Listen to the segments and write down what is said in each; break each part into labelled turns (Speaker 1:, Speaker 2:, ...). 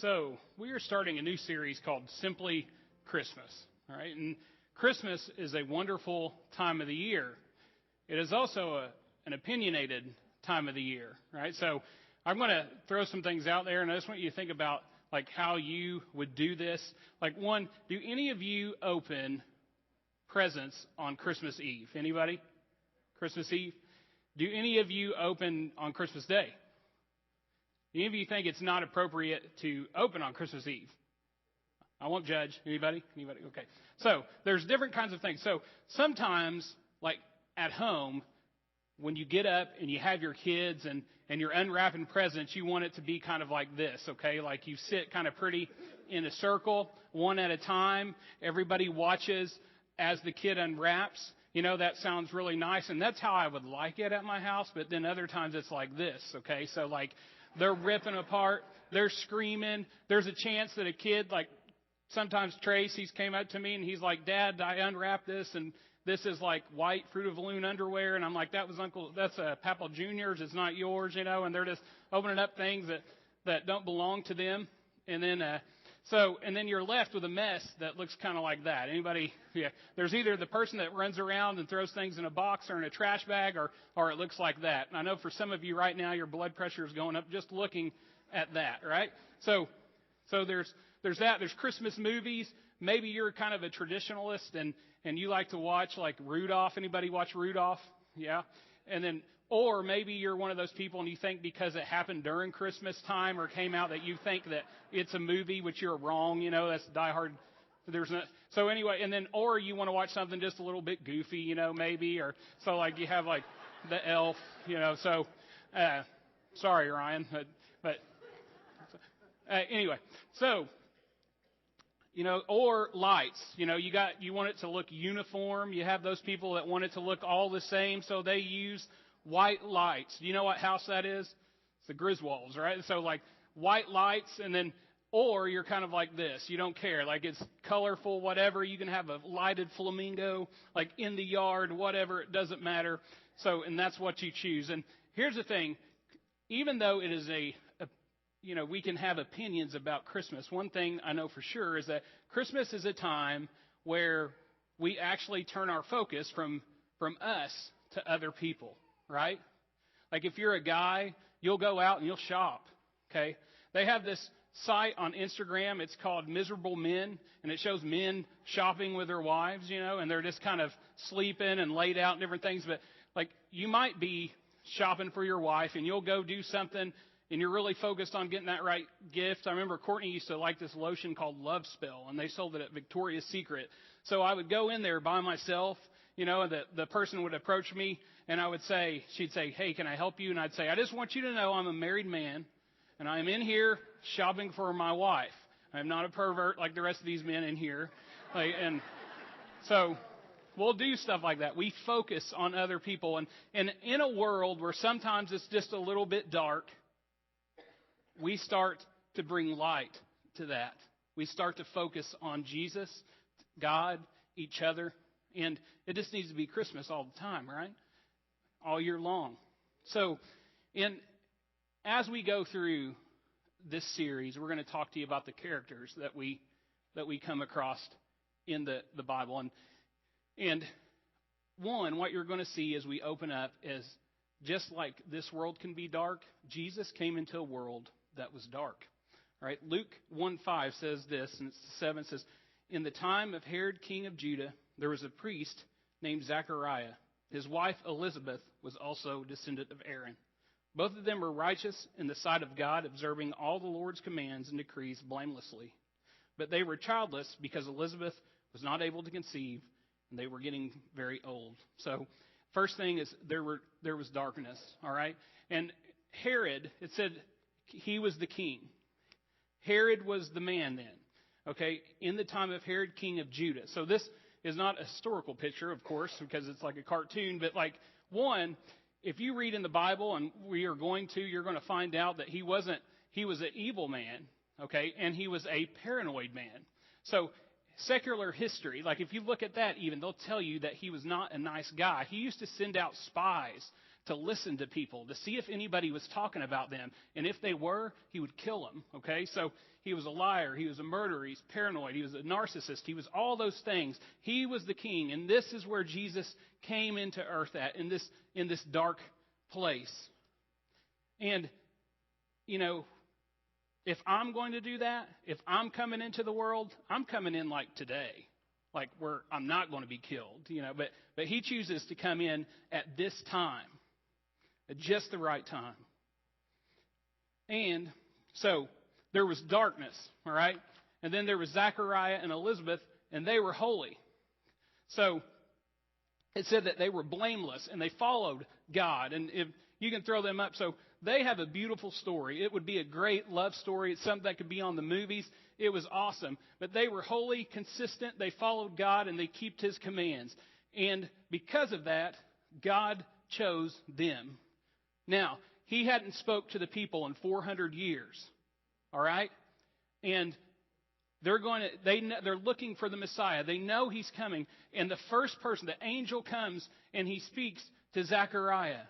Speaker 1: So we are starting a new series called Simply Christmas. All right, and Christmas is a wonderful time of the year. It is also an opinionated time of the year, right? So I'm going to throw some things out there, and I just want you to think about like how you would do this. Like one, do any of you open presents on Christmas Eve? Anybody? Christmas Eve? Do any of you open on Christmas Day? Do any of you think it's not appropriate to open on Christmas Eve? I won't judge. Anybody? Anybody? Okay. So there's different kinds of things. So sometimes, like at home, when you get up and you have your kids and you're unwrapping presents, you want it to be kind of like this, okay? Like you sit kind of pretty in a circle, one at a time. Everybody watches as the kid unwraps. You know, that sounds really nice, and that's how I would like it at my house, but then other times it's like this, okay? So like they're ripping apart, they're screaming. There's a chance that a kid, like sometimes Trace, he's came up to me and he's like, "Dad, I unwrapped this, and this is like white Fruit of the Loom underwear." And I'm like, that's Papa Junior's, it's not yours, you know, and they're just opening up things that don't belong to them. And then, and then you're left with a mess that looks kind of like that. Anybody? Yeah. There's either the person that runs around and throws things in a box or in a trash bag, or it looks like that. And I know for some of you right now, your blood pressure is going up just looking at that, right? So there's that. There's Christmas movies. Maybe you're kind of a traditionalist and you like to watch like Rudolph. Anybody watch Rudolph? Yeah. And then, or maybe you're one of those people and you think because it happened during Christmas time or came out that you think that it's a movie, which you're wrong. You know, that's Die Hard. So anyway, and then, or you want to watch something just a little bit goofy, you know, maybe, or so like you have like the Elf, you know, so, sorry, Ryan, but anyway, so, you know, or lights, you know, you want it to look uniform. You have those people that want it to look all the same, so they use white lights. Do you know what house that is? It's the Griswolds, right? So like white lights, and then, or you're kind of like this. You don't care. Like it's colorful, whatever. You can have a lighted flamingo, like in the yard, whatever. It doesn't matter. So, and that's what you choose. And here's the thing. Even though it is you know, we can have opinions about Christmas. One thing I know for sure is that Christmas is a time where we actually turn our focus from us to other people, right? Like if you're a guy, you'll go out and you'll shop, okay? They have this site on Instagram. It's called Miserable Men, and it shows men shopping with their wives, you know, and they're just kind of sleeping and laid out and different things. But like you might be shopping for your wife, and you'll go do something, and you're really focused on getting that right gift. I remember Courtney used to like this lotion called Love Spell, and they sold it at Victoria's Secret. So I would go in there by myself, you know, and the person would approach me, and she'd say, "Hey, can I help you?" And I'd say, "I just want you to know I'm a married man, and I'm in here shopping for my wife. I'm not a pervert like the rest of these men in here." And so we'll do stuff like that. We focus on other people. And in a world where sometimes it's just a little bit dark, we start to bring light to that. We start to focus on Jesus, God, each other. And it just needs to be Christmas all the time, right? All year long. So, as we go through this series, we're going to talk to you about the characters that we come across in the Bible. And one, what you're going to see as we open up is just like this world can be dark, Jesus came into a world that was dark. All right, Luke 1:5 says this, and it's 7 says, "In the time of Herod, king of Judah, there was a priest named Zechariah. His wife Elizabeth was also a descendant of Aaron. Both of them were righteous in the sight of God, observing all the Lord's commands and decrees blamelessly. But they were childless because Elizabeth was not able to conceive, and they were getting very old." So, first thing is there was darkness. All right, and Herod, it said he was the king. Herod was the man then. Okay, in the time of Herod, king of Judah. So this is not a historical picture, of course, because it's like a cartoon. But like one, if you read in the Bible, and you're going to find out that he was an evil man. Okay, and he was a paranoid man. So secular history, like if you look at that even, they'll tell you that he was not a nice guy. He used to send out spies to listen to people, to see if anybody was talking about them. And if they were, he would kill them. Okay, so he was a liar. He was a murderer. He's paranoid. He was a narcissist. He was all those things. He was the king. And this is where Jesus came into earth at, in this dark place. And, you know, if I'm going to do that, if I'm coming into the world, I'm coming in like today, like where I'm not going to be killed, you know. But he chooses to come in at this time, at just the right time. And so there was darkness, all right? And then there was Zechariah and Elizabeth, and they were holy. So it said that they were blameless, and they followed God. And if you can throw them up. So they have a beautiful story. It would be a great love story. It's something that could be on the movies. It was awesome. But they were holy, consistent. They followed God, and they kept His commands. And because of that, God chose them. Now, He hadn't spoke to the people in 400 years. All right? And they're looking for the Messiah. They know He's coming. And the first person, the angel comes and he speaks to Zechariah.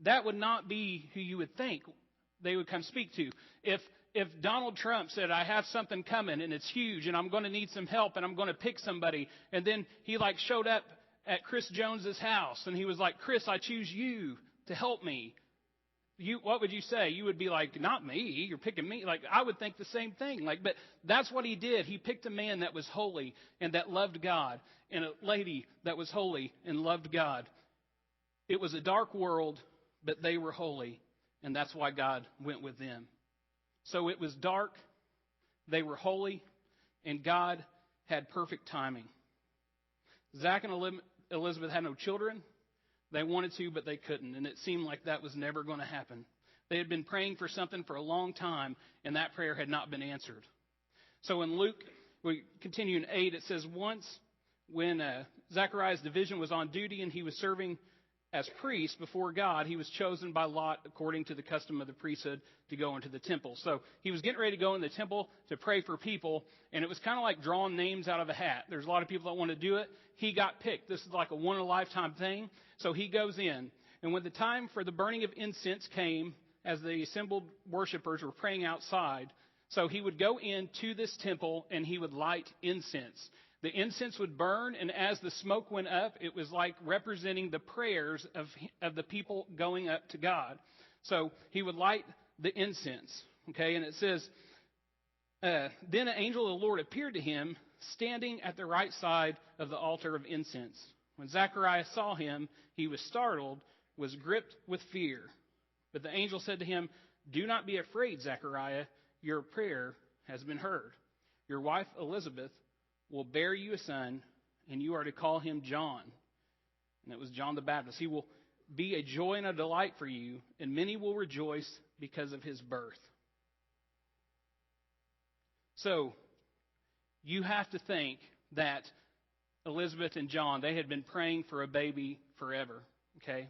Speaker 1: That would not be who you would think they would come speak to. If Donald Trump said, I have something coming and it's huge and I'm going to need some help and I'm going to pick somebody, and then he like showed up at Chris Jones's house and he was like, Chris, I choose you to help me. What would you say? You would be like, not me, you're picking me. Like, I would think the same thing. Like, but that's what he did. He picked a man that was holy and that loved God, and a lady that was holy and loved God. It was a dark world, but they were holy, and that's why God went with them. So it was dark, they were holy, and God had perfect timing. Zach and Elizabeth had no children. They wanted to, but they couldn't, and it seemed like that was never going to happen. They had been praying for something for a long time, and that prayer had not been answered. So in Luke, we continue in 8, it says, once when Zechariah's division was on duty and he was serving as priest before God, he was chosen by Lot according to the custom of the priesthood to go into the temple. So he was getting ready to go in the temple to pray for people, and it was kind of like drawing names out of a hat. There's a lot of people that want to do it. He got picked. This is like a one-in-a-lifetime thing. So he goes in. And when the time for the burning of incense came, as the assembled worshipers were praying outside, so he would go into this temple and he would light incense. The incense would burn, and as the smoke went up, it was like representing the prayers of the people going up to God. So he would light the incense. Okay, and it says, then an angel of the Lord appeared to him, standing at the right side of the altar of incense. When Zechariah saw him, he was startled, was gripped with fear. But the angel said to him, do not be afraid, Zechariah. Your prayer has been heard. Your wife Elizabeth will bear you a son, and you are to call him John. And it was John the Baptist. He will be a joy and a delight for you, and many will rejoice because of his birth. So, you have to think that Elizabeth and John, they had been praying for a baby forever. Okay?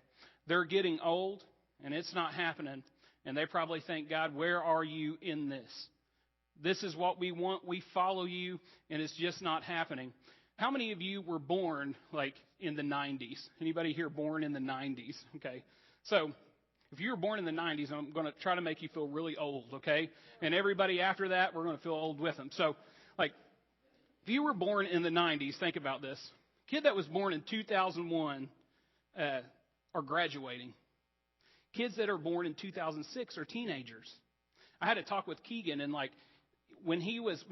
Speaker 1: They're getting old, and it's not happening. And they probably think, God, where are you in this? This is what we want. We follow you, and it's just not happening. How many of you were born, like, in the 90s? Anybody here born in the 90s? Okay. So, if you were born in the 90s, I'm going to try to make you feel really old, okay? And everybody after that, we're going to feel old with them. So, like, if you were born in the 90s, think about this. Kid that was born in 2001 are graduating. Kids that are born in 2006 are teenagers. I had a talk with Keegan, and, like, when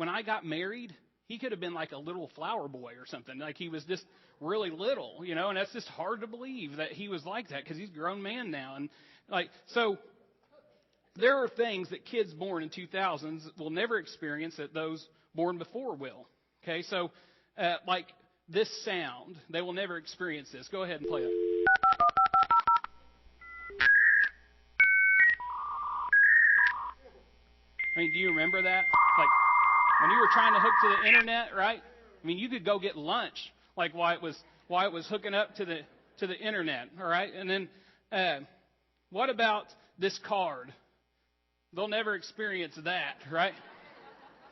Speaker 1: I got married, he could have been like a little flower boy or something. Like, he was just really little, you know, and that's just hard to believe that he was like that because he's a grown man now. And like, so there are things that kids born in 2000s will never experience that those born before will. Okay, so like this sound, they will never experience this. Go ahead and play it. I mean, do you remember that? Like, when you were trying to hook to the internet, right? I mean, you could go get lunch, like why it was hooking up to the internet, all right? And then, what about this card? They'll never experience that, right?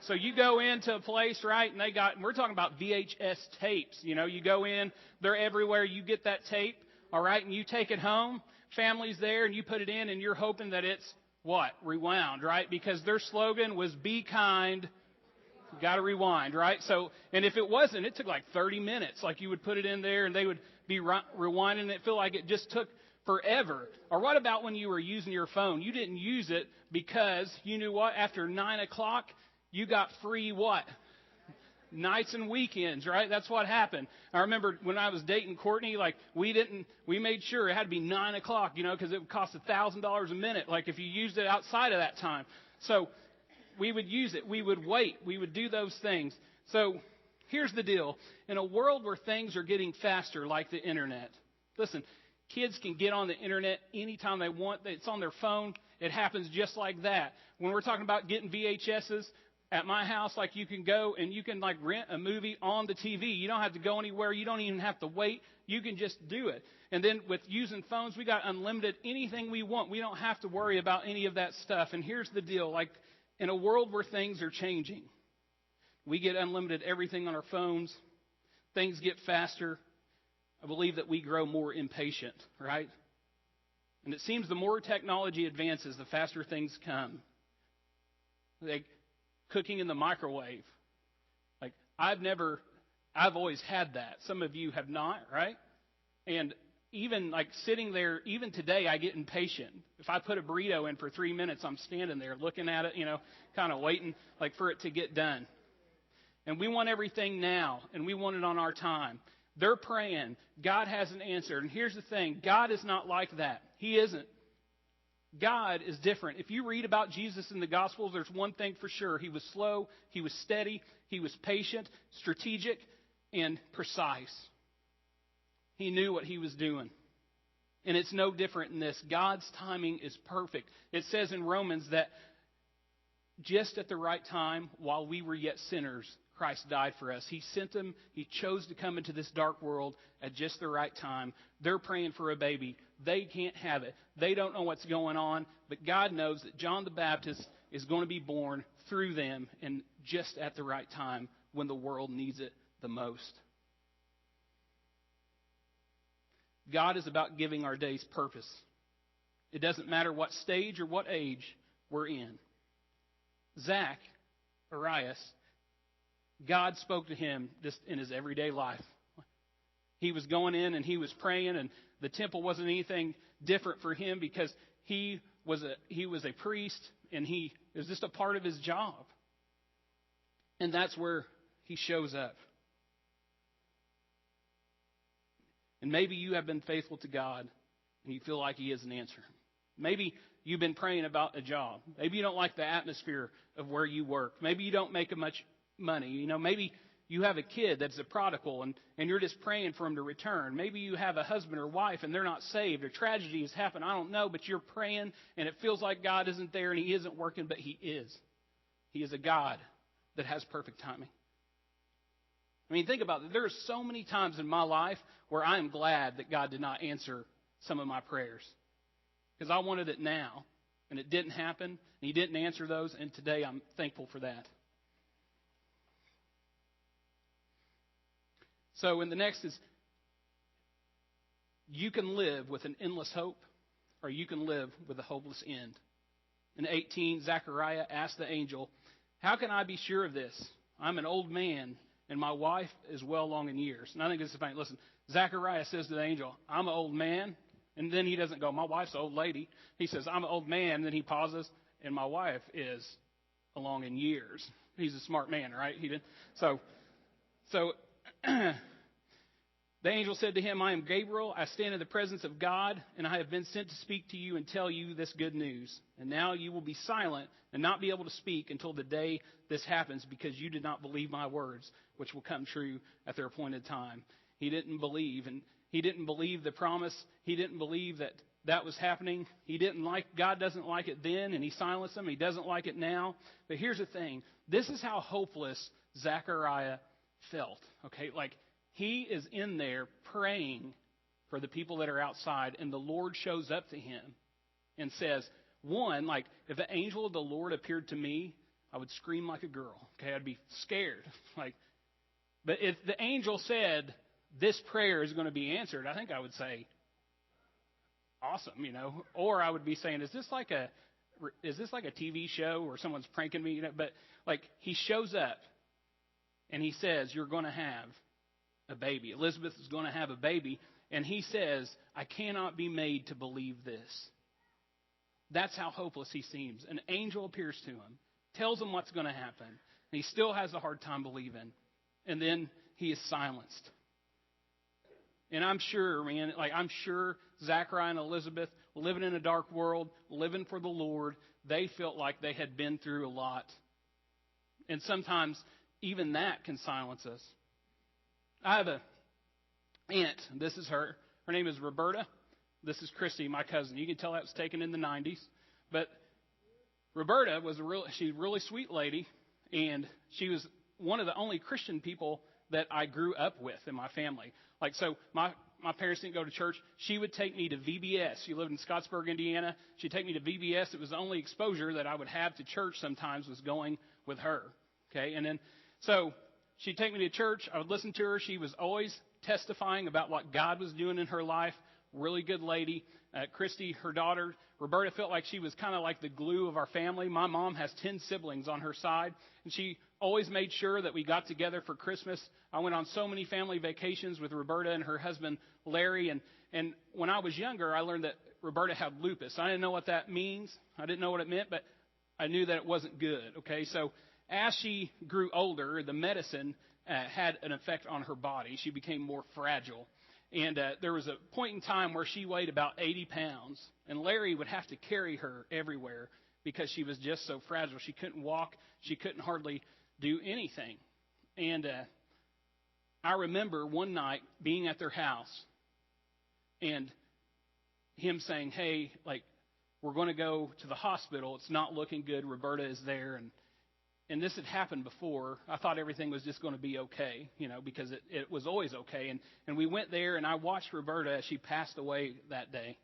Speaker 1: So you go into a place, right, and we're talking about VHS tapes. You know, you go in, they're everywhere. You get that tape all right, and you take it home, family's there, and you put it in, and you're hoping that it's what? Rewound, right? Because their slogan was be kind, got to rewind, right? So, and if it wasn't, it took like 30 minutes. Like you would put it in there, and they would be rewinding, and it felt like it just took forever. Or what about when you were using your phone? You didn't use it because you knew what? After 9 o'clock, you got free what? Nights and weekends, right? That's what happened. I remember when I was dating Courtney, like we made sure it had to be 9 o'clock, because it would cost $1,000 a minute, like if you used it outside of that time. So we would use it. We would wait. We would do those things. So here's the deal. In a world where things are getting faster, like the internet, listen, kids can get on the internet anytime they want. It's on their phone. It happens just like that. When we're talking about getting VHSs at my house, like you can go and you can like rent a movie on the TV. You don't have to go anywhere. You don't even have to wait. You can just do it. And then with using phones, we got unlimited anything we want. We don't have to worry about any of that stuff. And here's the deal. Like in a world where things are changing, we get unlimited everything on our phones. Things get faster. I believe that we grow more impatient, right? And it seems the more technology advances, the faster things come. Like cooking in the microwave. Like I've always had that. Some of you have not, right? And even like sitting there, even today, I get impatient. If I put a burrito in for 3 minutes, I'm standing there looking at it, kind of waiting like for it to get done. And we want everything now, and we want it on our time. They're praying. God hasn't answered. And here's the thing. God is not like that. He isn't. God is different. If you read about Jesus in the Gospels, there's one thing for sure. He was slow. He was steady. He was patient, strategic, and precise. He knew what he was doing. And it's no different in this. God's timing is perfect. It says in Romans that just at the right time, while we were yet sinners, Christ died for us. He sent him. He chose to come into this dark world at just the right time. They're praying for a baby. They can't have it. They don't know what's going on. But God knows that John the Baptist is going to be born through them and just at the right time when the world needs it the most. God is about giving our days purpose. It doesn't matter what stage or what age we're in. Zacharias, God spoke to him just in his everyday life. He was going in and he was praying, and the temple wasn't anything different for him because he was a priest, and it was just a part of his job. And that's where he shows up. And maybe you have been faithful to God and you feel like he isn't answering. Maybe you've been praying about a job. Maybe you don't like the atmosphere of where you work. Maybe you don't make much money. Maybe you have a kid that's a prodigal and you're just praying for him to return. Maybe you have a husband or wife and they're not saved. A tragedy has happened. I don't know, but you're praying and it feels like God isn't there and he isn't working, but he is. He is a God that has perfect timing. I mean, think about it. There are so many times in my life where I am glad that God did not answer some of my prayers because I wanted it now and it didn't happen and he didn't answer those, and today I'm thankful for that. So in the next is, you can live with an endless hope or you can live with a hopeless end. In 18, Zechariah asked the angel, "How can I be sure of this? I'm an old man and my wife is well along in years." And I think this is funny. Listen, Zechariah says to the angel, "I'm an old man." And then he doesn't go, "My wife's an old lady." He says, "I'm an old man." And then he pauses, "And my wife is along in years." He's a smart man, right? He did. So the angel said to him, "I am Gabriel. I stand in the presence of God, and I have been sent to speak to you and tell you this good news. And now you will be silent and not be able to speak until the day this happens, because you did not believe my words, which will come true at their appointed time." He didn't believe, and he didn't believe the promise. He didn't believe that was happening. God doesn't like it then, and he silenced him. He doesn't like it now. But here's the thing. This is how hopeless Zechariah felt. Okay, like he is in there praying for the people that are outside, and the Lord shows up to him and says, one, like if the angel of the Lord appeared to me, I would scream like a girl. Okay, I'd be scared. But if the angel said, "This prayer is going to be answered," I think I would say, awesome, Or I would be saying, is this like a TV show or someone's pranking me? But like he shows up and he says, you're going to have a baby. Elizabeth is going to have a baby. And he says, I cannot be made to believe this. That's how hopeless he seems. An angel appears to him, tells him what's going to happen, and he still has a hard time believing. And then he is silenced. And I'm sure, I'm sure Zachariah and Elizabeth, living in a dark world, living for the Lord, they felt like they had been through a lot. And sometimes even that can silence us. I have an aunt. This is her. Her name is Roberta. This is Christy, my cousin. You can tell that was taken in the 90s. But Roberta was she's a really sweet lady, and she was one of the only Christian people that I grew up with in my family. So my parents didn't go to church. She would take me to VBS. She lived in Scottsburg, Indiana. She'd take me to VBS. It was the only exposure that I would have to church sometimes was going with her. Okay, and then so she'd take me to church. I would listen to her. She was always testifying about what God was doing in her life. Really good lady. Christy, her daughter, Roberta, felt like she was kind of like the glue of our family. My mom has 10 siblings on her side, and she always made sure that we got together for Christmas. I went on so many family vacations with Roberta and her husband, Larry, and when I was younger, I learned that Roberta had lupus. I didn't know what that means. I didn't know what it meant, but I knew that it wasn't good, okay? So as she grew older, the medicine had an effect on her body. She became more fragile. And there was a point in time where she weighed about 80 pounds, and Larry would have to carry her everywhere because she was just so fragile. She couldn't walk. She couldn't hardly do anything. And I remember one night being at their house and him saying, hey, we're going to go to the hospital. It's not looking good. Roberta is there. And this had happened before. I thought everything was just going to be okay, because it was always okay. And we went there, and I watched Roberta as she passed away that day.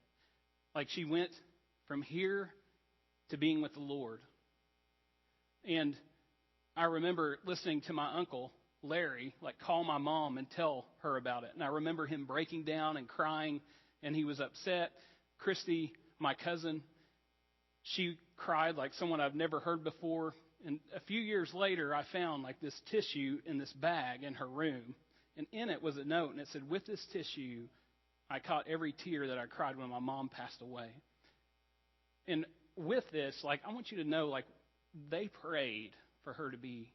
Speaker 1: She went from here to being with the Lord. And I remember listening to my uncle, Larry, call my mom and tell her about it. And I remember him breaking down and crying, and he was upset. Christy, my cousin, she cried like someone I've never heard before. And a few years later, I found this tissue in this bag in her room. And in it was a note, and it said, with this tissue, I caught every tear that I cried when my mom passed away. And with this, I want you to know, they prayed for her to be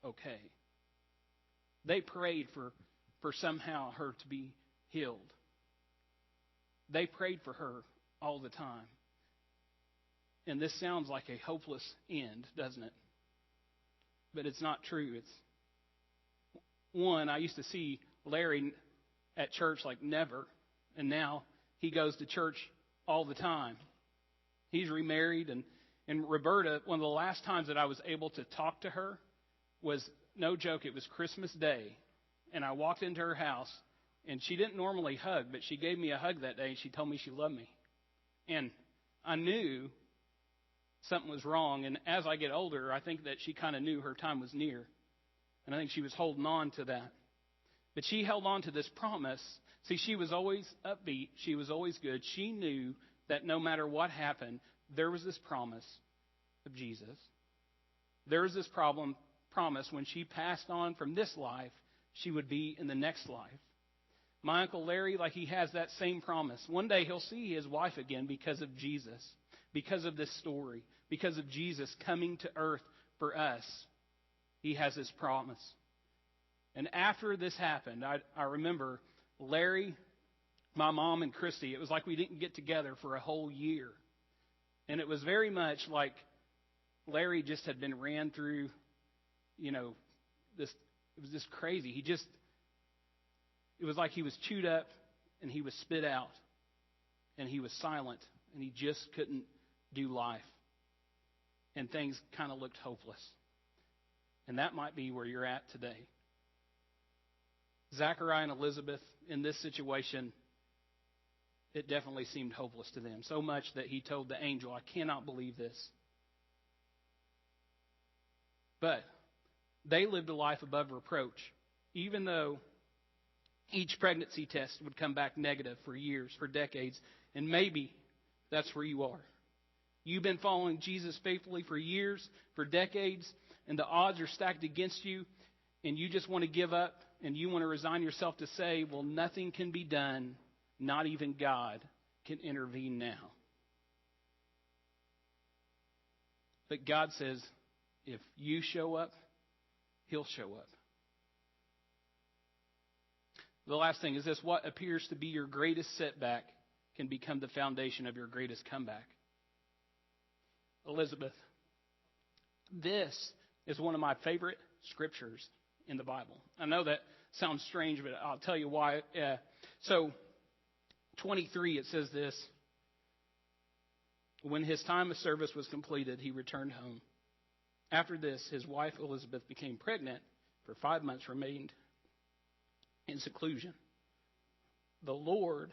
Speaker 1: okay. They prayed for somehow her to be healed. They prayed for her all the time. And this sounds like a hopeless end, doesn't it? But it's not true. I used to see Larry at church never, and now he goes to church all the time. He's remarried, and Roberta, one of the last times that I was able to talk to her was, no joke, it was Christmas Day. And I walked into her house, and she didn't normally hug, but she gave me a hug that day, and she told me she loved me. And I knew something was wrong, and as I get older, I think that she kind of knew her time was near. And I think she was holding on to that. But she held on to this promise. See, she was always upbeat. She was always good. She knew that no matter what happened, there was this promise of Jesus. There was this promise when she passed on from this life, she would be in the next life. My Uncle Larry, he has that same promise. One day he'll see his wife again because of Jesus, because of this story, because of Jesus coming to earth for us. He has this promise. And after this happened, I remember Larry, my mom, and Christy, it was like we didn't get together for a whole year. And it was very much like Larry just had been ran through, this. It was just crazy. It was like he was chewed up and he was spit out and he was silent and he just couldn't do life. And things kind of looked hopeless. And that might be where you're at today. Zachariah and Elizabeth, in this situation, it definitely seemed hopeless to them. So much that he told the angel, I cannot believe this. But they lived a life above reproach, even though each pregnancy test would come back negative for years, for decades. And maybe that's where you are. You've been following Jesus faithfully for years, for decades, and the odds are stacked against you, and you just want to give up, and you want to resign yourself to say, well, nothing can be done, not even God can intervene now. But God says, if you show up, He'll show up. The last thing is this: what appears to be your greatest setback can become the foundation of your greatest comeback. Elizabeth, this is one of my favorite scriptures in the Bible. I know that sounds strange, but I'll tell you why. So, 23, it says this: when his time of service was completed, he returned home. After this, his wife Elizabeth became pregnant. For 5 months remained in seclusion. The Lord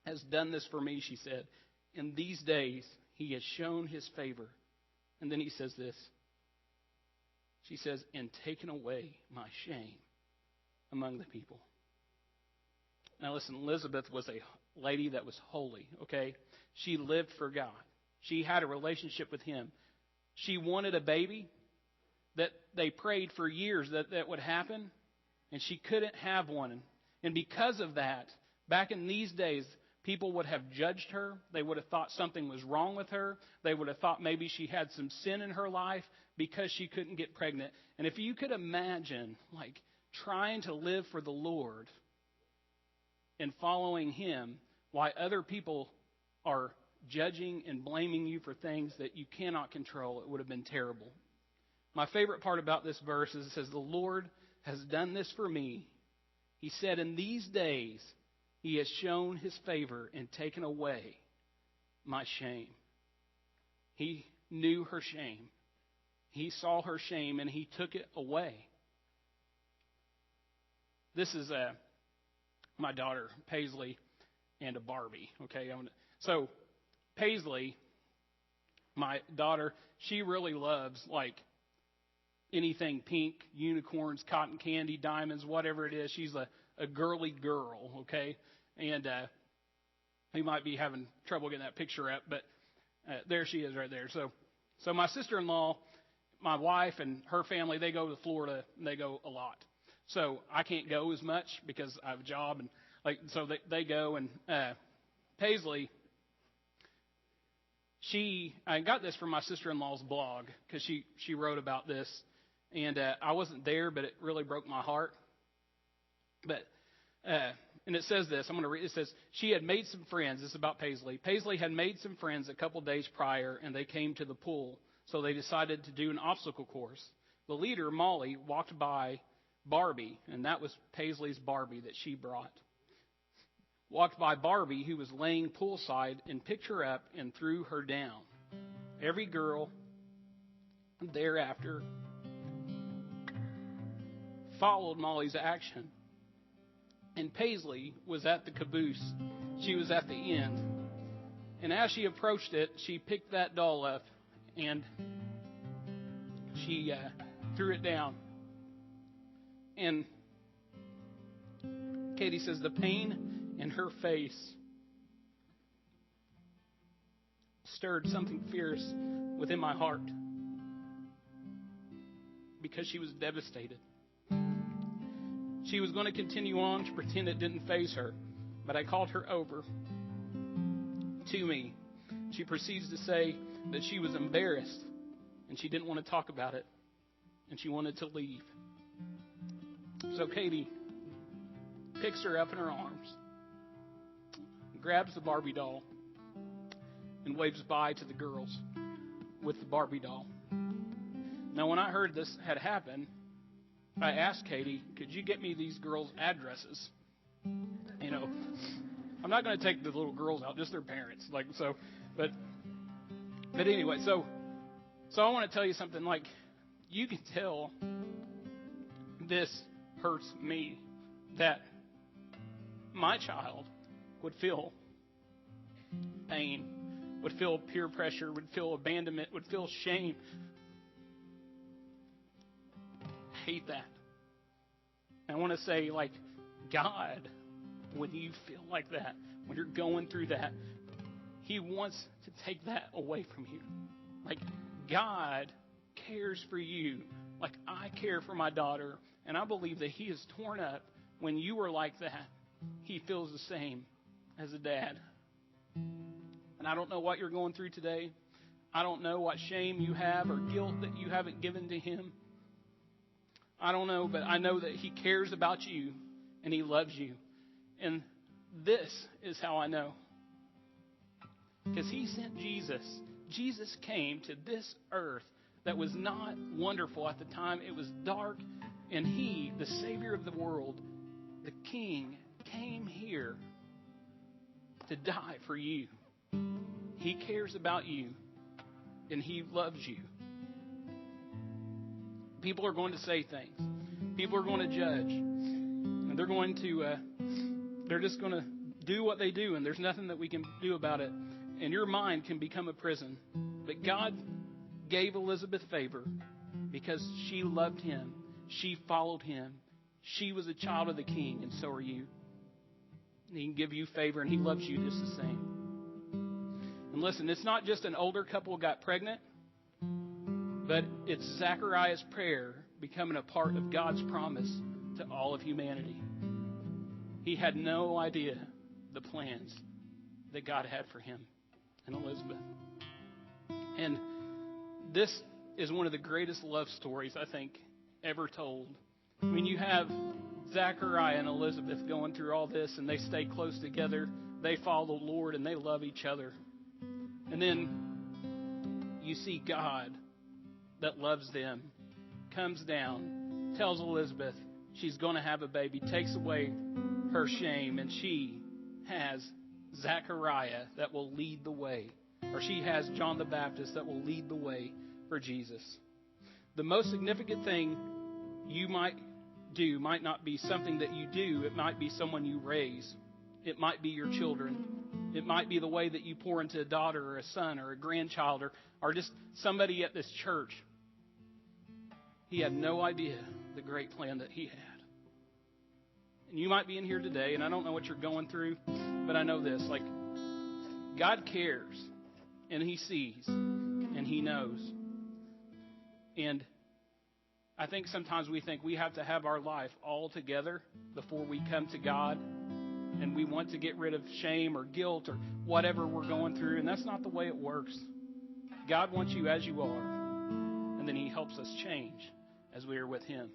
Speaker 1: has done this for me, she said. In these days, He has shown His favor. And then he says this. She says, and taken away my shame among the people. Now listen, Elizabeth was a lady that was holy, okay? She lived for God. She had a relationship with Him. She wanted a baby that they prayed for years that would happen, and she couldn't have one. And because of that, back in these days, people would have judged her. They would have thought something was wrong with her. They would have thought maybe she had some sin in her life because she couldn't get pregnant. And if you could imagine, like, trying to live for the Lord and following Him, why other people are judging and blaming you for things that you cannot control, it would have been terrible. My favorite part about this verse is it says, the Lord has done this for me. He said, in these days, He has shown His favor and taken away my shame. He knew her shame. He saw her shame and He took it away. This is my daughter, Paisley, and a Barbie. Okay, so Paisley, my daughter, she really loves like anything pink, unicorns, cotton candy, diamonds, whatever it is. She's a girly girl, okay? And we might be having trouble getting that picture up, but there she is right there. So my sister-in-law, my wife, and her family, they go to Florida, and they go a lot. So I can't go as much because I have a job, and so they go. And Paisley, I got this from my sister-in-law's blog because she wrote about this, and I wasn't there, but it really broke my heart. But and it says this. I'm going to read. It says, she had made some friends. This is about Paisley. Paisley had made some friends a couple days prior, and they came to the pool. So they decided to do an obstacle course. The leader, Molly, walked by Barbie, and that was Paisley's Barbie that she brought. Walked by Barbie, who was laying poolside, and picked her up and threw her down. Every girl thereafter followed Molly's action. And Paisley was at the caboose. She was at the end. And as she approached it, she picked that doll up and she threw it down. And Katie says the pain in her face stirred something fierce within my heart because she was devastated. She was going to continue on to pretend it didn't faze her, but I called her over to me. She proceeds to say that she was embarrassed and she didn't want to talk about it and she wanted to leave. So Katie picks her up in her arms, grabs the Barbie doll, and waves bye to the girls with the Barbie doll. Now, when I heard this had happened, I asked Katie, could you get me these girls' addresses? You know, I'm not going to take the little girls out, just their parents. But anyway, so I want to tell you something. Like, you can tell this hurts me that my child would feel pain, would feel peer pressure, would feel abandonment, would feel shame. I hate that. I want to say, like, God, when you feel like that, when you're going through that, He wants to take that away from you. Like, God cares for you like I care for my daughter. And I believe that He is torn up when you are like that. He feels the same as a dad. And I don't know what you're going through today. I don't know what shame you have or guilt that you haven't given to Him. I don't know, but I know that He cares about you and He loves you. And this is how I know. Because He sent Jesus. Jesus came to this earth that was not wonderful at the time. It was dark. And He, the Savior of the world, the King, came here to die for you. He cares about you. And He loves you. People are going to say things. People are going to judge. And they're just going to do what they do. And there's nothing that we can do about it. And your mind can become a prison. But God gave Elizabeth favor because she loved Him. She followed Him. She was a child of the King, and so are you. And He can give you favor, and He loves you just the same. And listen, it's not just an older couple got pregnant, but it's Zechariah's prayer becoming a part of God's promise to all of humanity. He had no idea the plans that God had for him and Elizabeth. And this is one of the greatest love stories, I think, ever told. I mean, you have Zechariah and Elizabeth going through all this, and they stay close together. They follow the Lord, and they love each other. And then you see God that loves them, comes down, tells Elizabeth she's going to have a baby, takes away her shame, and she has Zechariah that will lead the way. Or she has John the Baptist that will lead the way for Jesus. The most significant thing you might do might not be something that you do. It might be someone you raise. It might be your children. It might be the way that you pour into a daughter or a son or a grandchild or just somebody at this church. He had no idea the great plan that He had. And you might be in here today, and I don't know what you're going through, but I know this. Like, God cares, and He sees, and He knows. And I think sometimes we think we have to have our life all together before we come to God. And we want to get rid of shame or guilt or whatever we're going through. And that's not the way it works. God wants you as you are. And then He helps us change as we are with Him.